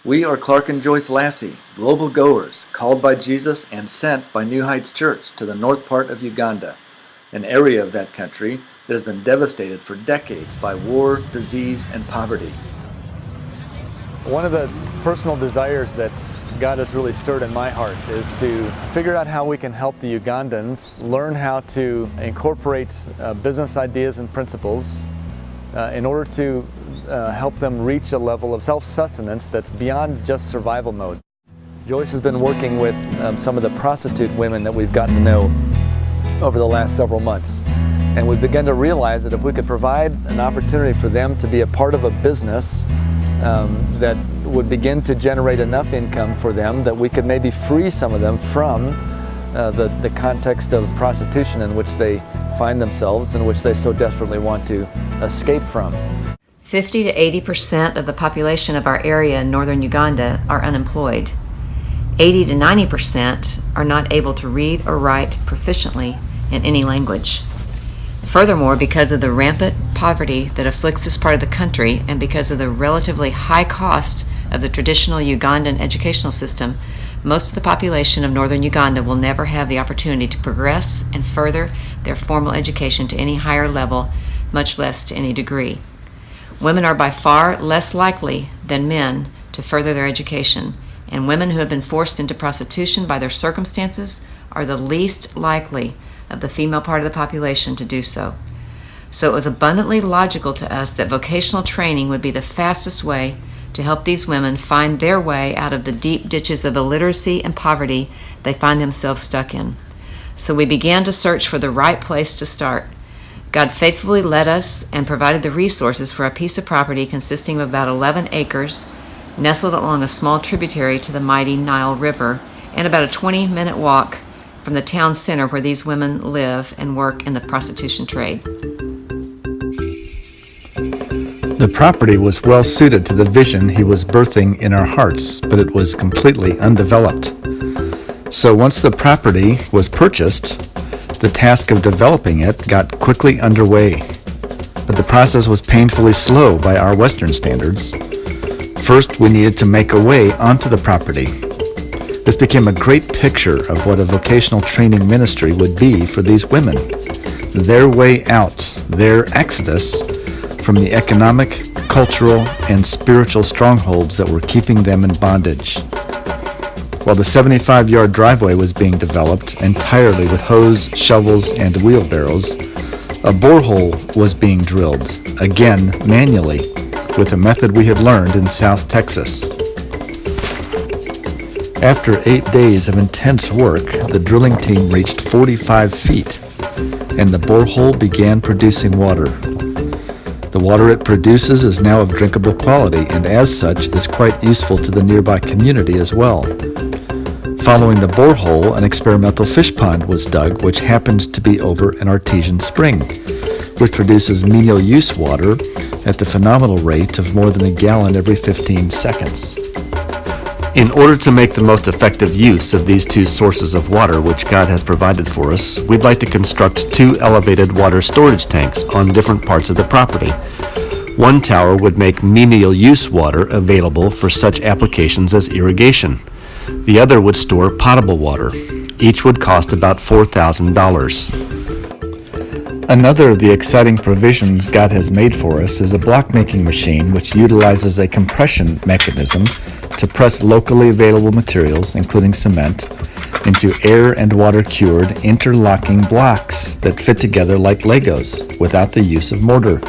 We are Clark and Joyce Lassie, global goers, called by Jesus and sent by New Heights Church to the north part of Uganda, an area of that country that has been devastated for decades by war, disease, and poverty. One of the personal desires that God has really stirred in my heart is to figure out how we can help the Ugandans learn how to incorporate business ideas and principles in order to help them reach a level of self-sustenance that's beyond just survival mode. Joyce has been working with some of the prostitute women that we've gotten to know over the last several months. And we've begun to realize that if we could provide an opportunity for them to be a part of a business that would begin to generate enough income for them that we could maybe free some of them from the context of prostitution in which they find themselves and which they so desperately want to escape from. 50 to 80% of the population of our area in northern Uganda are unemployed. 80 to 90% are not able to read or write proficiently in any language. Furthermore, because of the rampant poverty that afflicts this part of the country and because of the relatively high cost of the traditional Ugandan educational system, most of the population of northern Uganda will never have the opportunity to progress and further their formal education to any higher level, much less to any degree. Women are by far less likely than men to further their education, and women who have been forced into prostitution by their circumstances are the least likely of the female part of the population to do so. So it was abundantly logical to us that vocational training would be the fastest way to help these women find their way out of the deep ditches of illiteracy and poverty they find themselves stuck in. So we began to search for the right place to start. God faithfully led us and provided the resources for a piece of property consisting of about 11 acres, nestled along a small tributary to the mighty Nile River, and about a 20-minute walk from the town center where these women live and work in the prostitution trade. The property was well suited to the vision he was birthing in our hearts, but it was completely undeveloped. So once the property was purchased, the task of developing it got quickly underway. But the process was painfully slow by our Western standards. First, we needed to make a way onto the property. This became a great picture of what a vocational training ministry would be for these women. Their way out, their exodus from the economic, cultural, and spiritual strongholds that were keeping them in bondage. While the 75-yard driveway was being developed entirely with hose, shovels, and wheelbarrows, a borehole was being drilled, again manually, with a method we had learned in South Texas. After 8 days of intense work, the drilling team reached 45 feet, and the borehole began producing water. The water it produces is now of drinkable quality, and as such is quite useful to the nearby community as well. Following the borehole, an experimental fish pond was dug, which happened to be over an artesian spring, which produces menial use water at the phenomenal rate of more than a gallon every 15 seconds. In order to make the most effective use of these two sources of water which God has provided for us, we'd like to construct 2 elevated water storage tanks on different parts of the property. One tower would make menial use water available for such applications as irrigation. The other would store potable water. Each would cost about $4,000. Another of the exciting provisions God has made for us is a block-making machine which utilizes a compression mechanism to press locally available materials, including cement, into air and water-cured interlocking blocks that fit together like Legos without the use of mortar.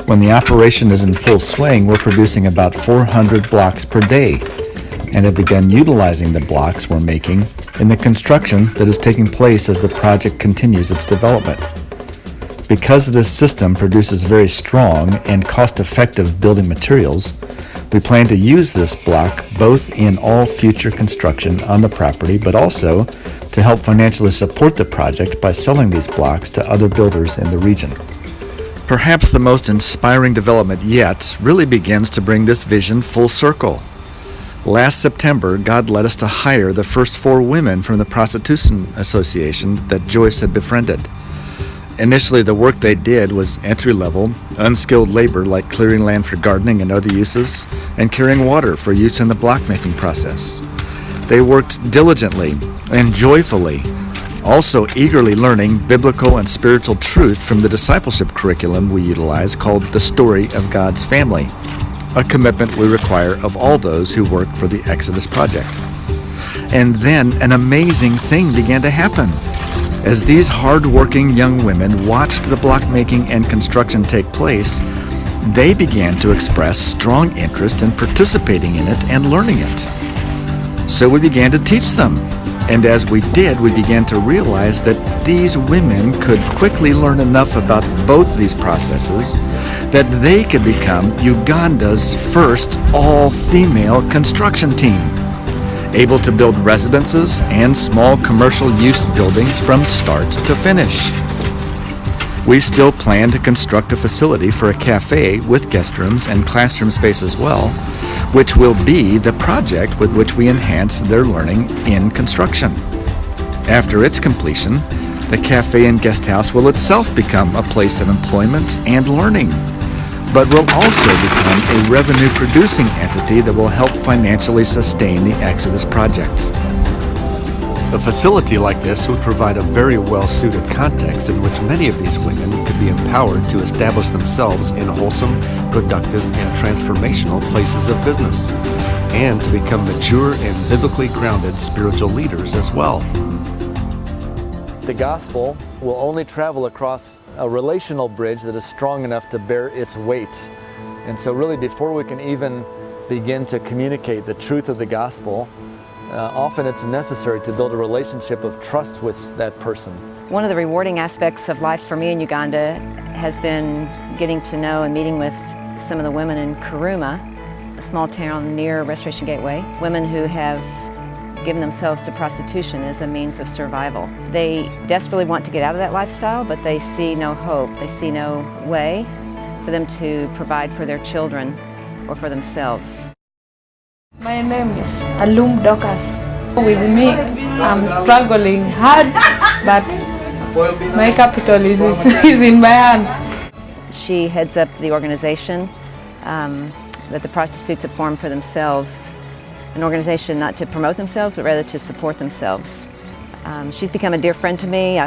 When the operation is in full swing, we're producing about 400 blocks per day, and have begun utilizing the blocks we're making in the construction that is taking place as the project continues its development. Because this system produces very strong and cost-effective building materials, we plan to use this block both in all future construction on the property, but also to help financially support the project by selling these blocks to other builders in the region. Perhaps the most inspiring development yet really begins to bring this vision full circle. Last September, God led us to hire the first 4 women from the Prostitution Association that Joyce had befriended. Initially, the work they did was entry-level, unskilled labor like clearing land for gardening and other uses, and carrying water for use in the block-making process. They worked diligently and joyfully, also eagerly learning biblical and spiritual truth from the discipleship curriculum we utilize called The Story of God's Family, a commitment we require of all those who work for the Exodus Project. And then an amazing thing began to happen. As these hard-working young women watched the block-making and construction take place, they began to express strong interest in participating in it and learning it. So we began to teach them. And as we did, we began to realize that these women could quickly learn enough about both these processes that they could become Uganda's first all-female construction team, able to build residences and small commercial use buildings from start to finish. We still plan to construct a facility for a cafe with guest rooms and classroom space as well, which will be the project with which we enhance their learning in construction. After its completion, the cafe and guest house will itself become a place of employment and learning, but will also become a revenue-producing entity that will help financially sustain the Exodus project. A facility like this would provide a very well-suited context in which many of these women could be empowered to establish themselves in wholesome, productive, and transformational places of business, and to become mature and biblically grounded spiritual leaders as well. The gospel will only travel across a relational bridge that is strong enough to bear its weight. And so really, before we can even begin to communicate the truth of the gospel, often it's necessary to build a relationship of trust with that person. One of the rewarding aspects of life for me in Uganda has been getting to know and meeting with some of the women in Karuma, a small town near Restoration Gateway, women who have given themselves to prostitution as a means of survival. They desperately want to get out of that lifestyle, but they see no hope. They see no way for them to provide for their children or for themselves. My name is Alum Dokas. With me, I'm struggling hard, but my capital is in my hands. She heads up the organization that the prostitutes have formed for themselves, an organization not to promote themselves, but rather to support themselves. She's become a dear friend to me.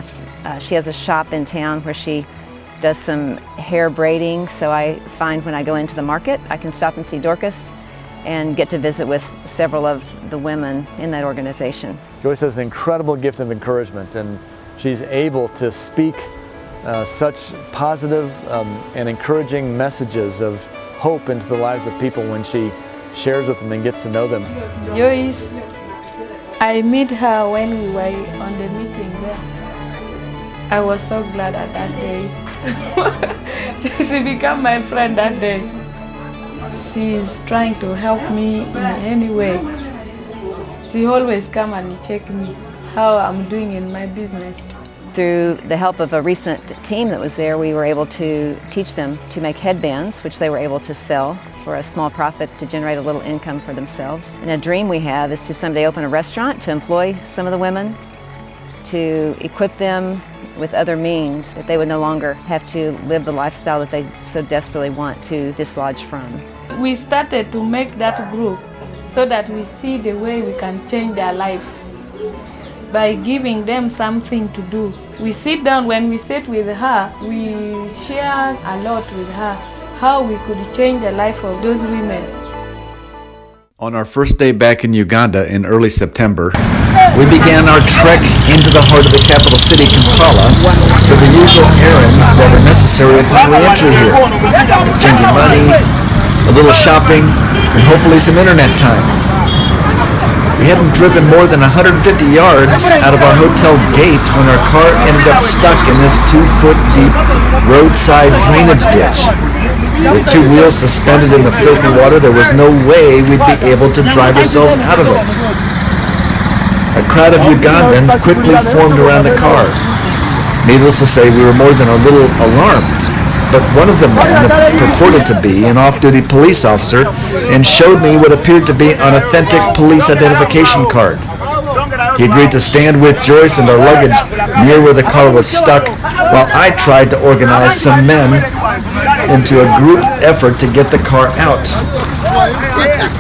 She has a shop in town where she does some hair braiding, so I find when I go into the market, I can stop and see Dorcas and get to visit with several of the women in that organization. Joyce has an incredible gift of encouragement, and she's able to speak such positive and encouraging messages of hope into the lives of people when she shares with them and gets to know them. Joyce, I met her when we were on the meeting there. I was so glad at that day. She became my friend that day. She's trying to help me in any way. She always come and check me how I'm doing in my business. Through the help of a recent team that was there, we were able to teach them to make headbands, which they were able to sell for a small profit to generate a little income for themselves. And a dream we have is to someday open a restaurant to employ some of the women, to equip them with other means that they would no longer have to live the lifestyle that they so desperately want to dislodge from. We started to make that group so that we see the way we can change their life by giving them something to do. We sit down, when we sit with her, we share a lot with her, how we could change the life of those women. On our first day back in Uganda in early September, we began our trek into the heart of the capital city, Kampala, for the usual errands that are necessary upon re-entry here, exchanging money, a little shopping, and hopefully some internet time. We hadn't driven more than 150 yards out of our hotel gate when our car ended up stuck in this 2-foot deep roadside drainage ditch. With 2 wheels suspended in the filthy water, there was no way we'd be able to drive ourselves out of it. A crowd of Ugandans quickly formed around the car. Needless to say, we were more than a little alarmed, but one of the men purported to be an off-duty police officer and showed me what appeared to be an authentic police identification card. He agreed to stand with Joyce and our luggage near where the car was stuck while I tried to organize some men into a group effort to get the car out.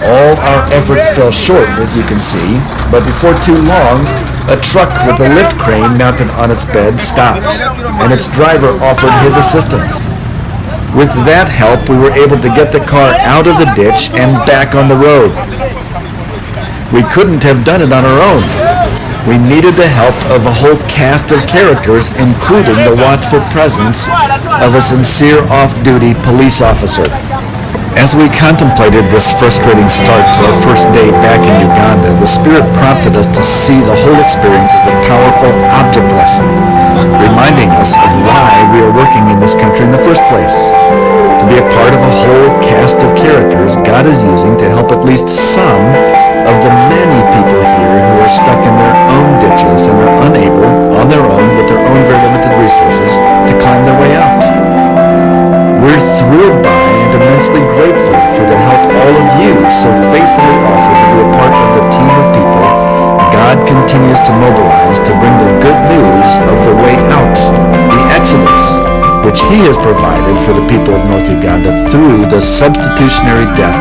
All our efforts fell short, as you can see, but before too long, a truck with a lift crane mounted on its bed stopped, and its driver offered his assistance. With that help, we were able to get the car out of the ditch and back on the road. We couldn't have done it on our own. We needed the help of a whole cast of characters, including the watchful presence of a sincere off-duty police officer. As we contemplated this frustrating start to our first day back in Uganda, the Spirit prompted us to see the whole experience as a powerful object lesson, reminding us of why we are working in this country in the first place. To be a part of a whole cast of characters God is using to help at least some of the many people here who are stuck in their own ditches and are unable, on their own, with their own very limited resources, to climb their way out. We're thrilled by and immensely grateful for the help all of you so faithfully offer to be a part of the team of people God continues to mobilize to bring the good news of the way out, the Exodus, which He has provided for the people of North Uganda through the substitutionary death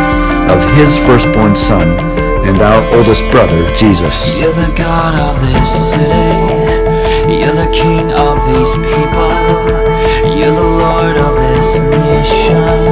of His firstborn Son and our oldest brother, Jesus. You're the God of this city. You're the King of these people. You're the Lord of this nation.